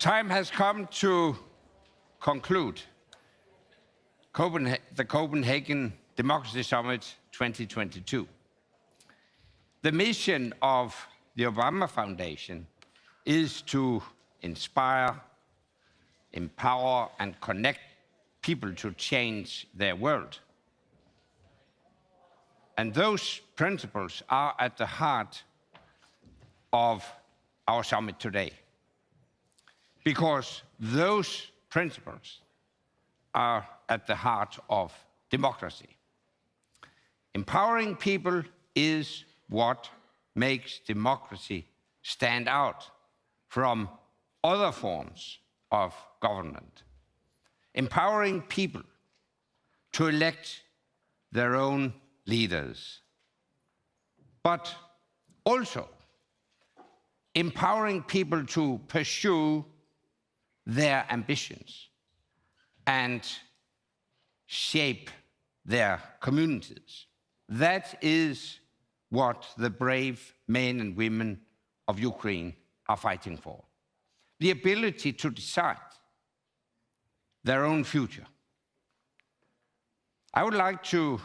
time has come to conclude the Copenhagen Democracy Summit 2022. The mission of the Obama Foundation is to inspire, empower, and connect people to change their world. And those principles are at the heart of our summit today, because those principles are at the heart of democracy. Empowering people is what makes democracy stand out from other forms of government. Empowering people to elect their own leaders, but also empowering people to pursue their ambitions and shape their communities. That is what the brave men and women of Ukraine are fighting for. The ability to decide their own future. I would like to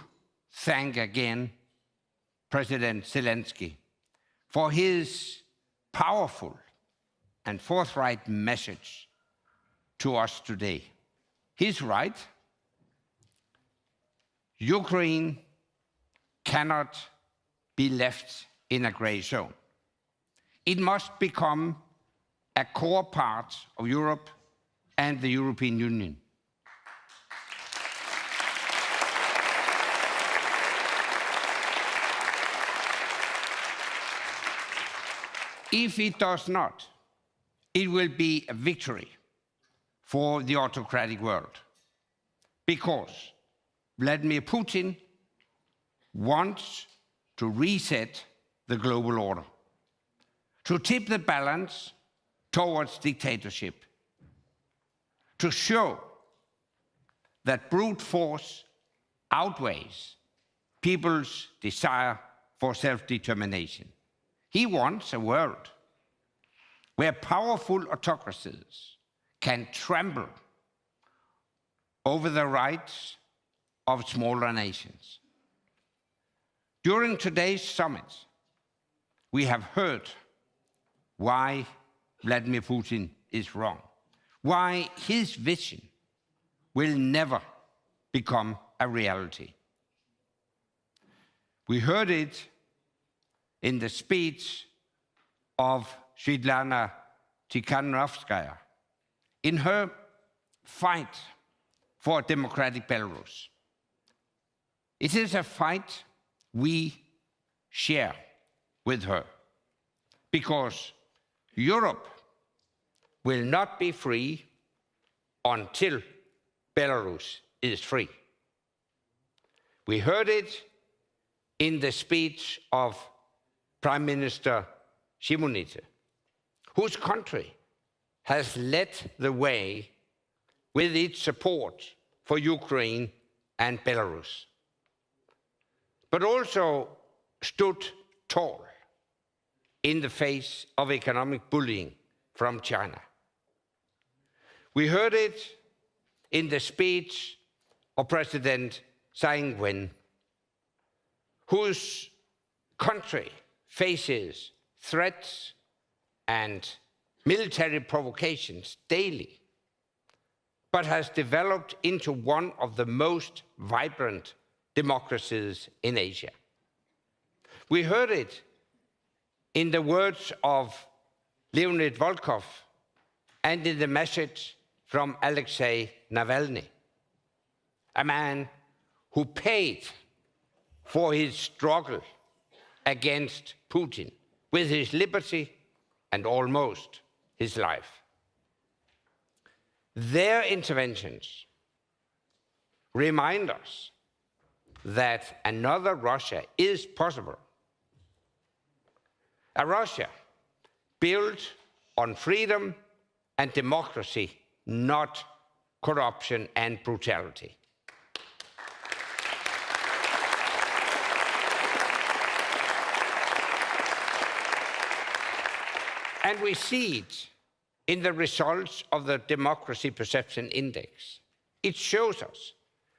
thank again President Zelensky for his powerful and forthright message to us today. He's right. Ukraine cannot be left in a gray zone. It must become a core part of Europe and the European Union. If it does not, it will be a victory for the autocratic world, because Vladimir Putin wants to reset the global order, to tip the balance towards dictatorship, to show that brute force outweighs people's desire for self-determination. He wants a world where powerful autocracies can trample over the rights of smaller nations. During today's summit, we have heard why Vladimir Putin is wrong, why his vision will never become a reality. We heard it in the speech of Svetlana Tikhanovskaya in her fight for a democratic Belarus. It is a fight we share with her, because Europe will not be free until Belarus is free. We heard it in the speech of Prime Minister Simonite, whose country has led the way with its support for Ukraine and Belarus, but also stood tall in the face of economic bullying from China. We heard it in the speech of President Tsai Ing-wen, whose country faces threats and military provocations daily, but has developed into one of the most vibrant democracies in Asia. We heard it in the words of Leonid Volkov and in the message from Alexei Navalny, a man who paid for his struggle against Putin with his liberty and almost his life. Their interventions remind us that another Russia is possible. A Russia built on freedom and democracy, not corruption and brutality. And we see it in the results of the Democracy Perception Index. It shows us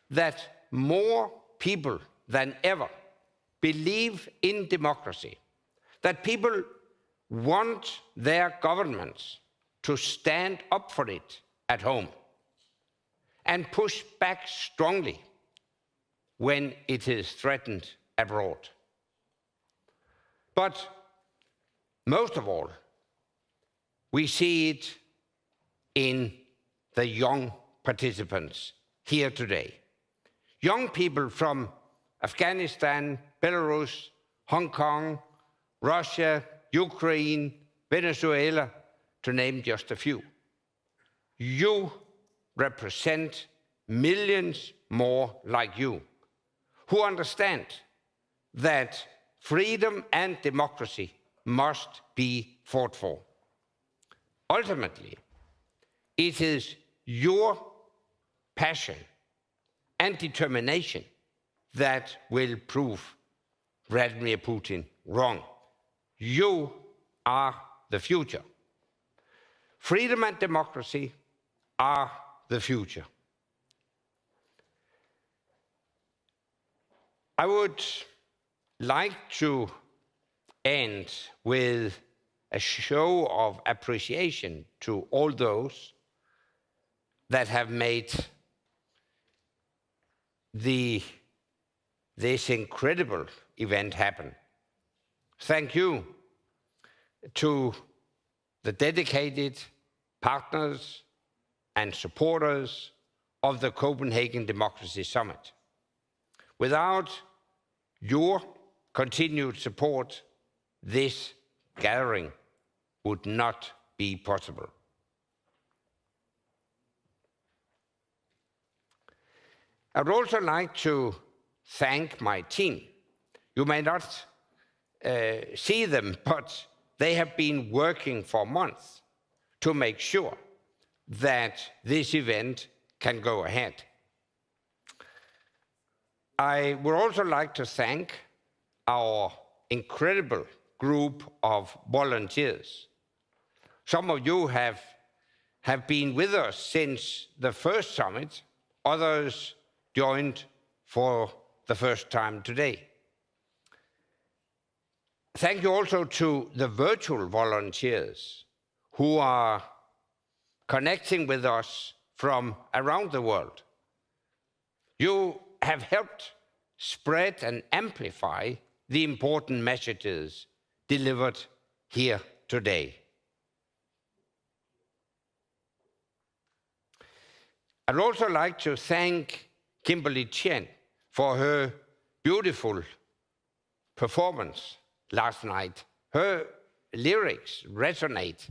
that more people than ever believe in democracy, that people want their governments to stand up for it at home and push back strongly when it is threatened abroad. But most of all, we see it in the young participants here today. Young people from Afghanistan, Belarus, Hong Kong, Russia, Ukraine, Venezuela, to name just a few. You represent millions more like you, who understand that freedom and democracy must be fought for. Ultimately, it is your passion and determination that will prove Vladimir Putin wrong. You are the future. Freedom and democracy are the future. I would like to end with a show of appreciation to all those that have made this incredible event happen. Thank you to the dedicated partners and supporters of the Copenhagen Democracy Summit. Without your continued support, this gathering would not be possible. I would also like to thank my team. You may not see them, but they have been working for months to make sure that this event can go ahead. I would also like to thank our incredible group of volunteers. Some of you have been with us since the first summit, others joined for the first time today. Thank you also to the virtual volunteers who are connecting with us from around the world. You have helped spread and amplify the important messages delivered here today. I'd also like to thank Kimberly Chen for her beautiful performance last night. Her lyrics resonate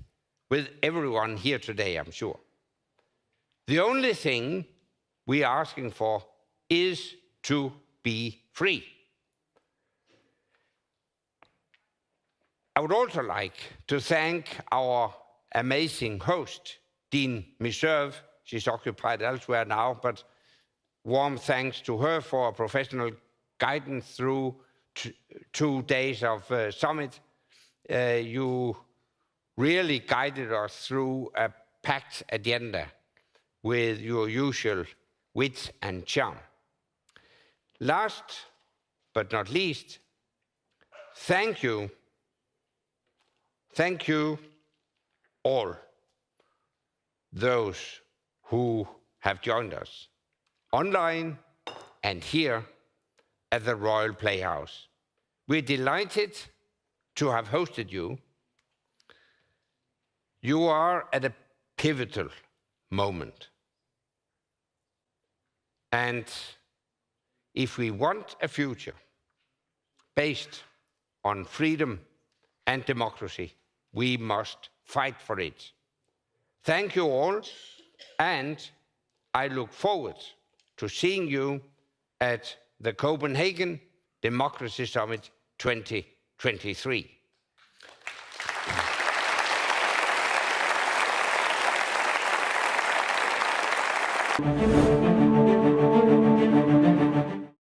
with everyone here today, I'm sure. The only thing we are asking for is to be free. I would also like to thank our amazing host, Dean Miserve. She's occupied elsewhere now, but warm thanks to her for professional guidance through 2 days of summit. You really guided us through a packed agenda with your usual wit and charm. Last but not least, thank you all those who have joined us online and here at the Royal Playhouse. We're delighted to have hosted you. You are at a pivotal moment. And if we want a future based on freedom and democracy, we must fight for it. Thank you all, and I look forward to seeing you at the Copenhagen Democracy Summit 2023.